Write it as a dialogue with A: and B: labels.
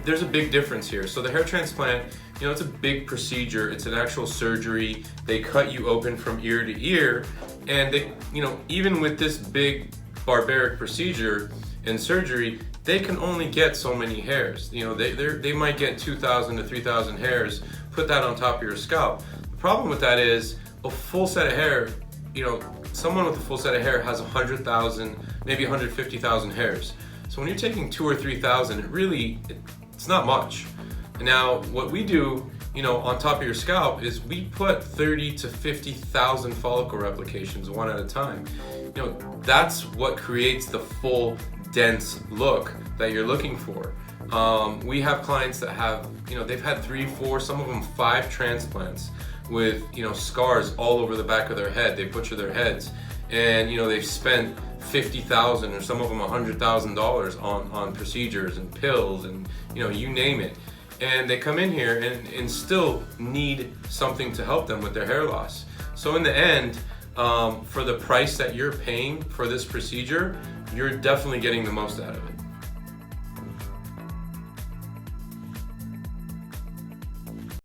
A: there's a big difference here. So the hair transplant, it's a big procedure. It's an actual surgery. They cut you open from ear to ear, and they, even with this big barbaric procedure and surgery, they can only get so many hairs. They might get 2,000 to 3,000 hairs. Put that on top of your scalp. The problem with that is a full set of hair. Someone with a full set of hair has 100,000, maybe 150,000 hairs. So when you're taking 2,000 or 3,000, it's not much. Now, what we do, on top of your scalp is we put 30 to 50,000 follicle replications one at a time. That's what creates the full dense look that you're looking for. We have clients that have, they've had 3, 4, some of them 5 transplants with, scars all over the back of their head. They butcher their heads, and they've spent $50,000 or some of them $100,000 on procedures and pills and you name it. And they come in here and still need something to help them with their hair loss. So in the end, for the price that you're paying for this procedure, you're definitely getting the most out of it.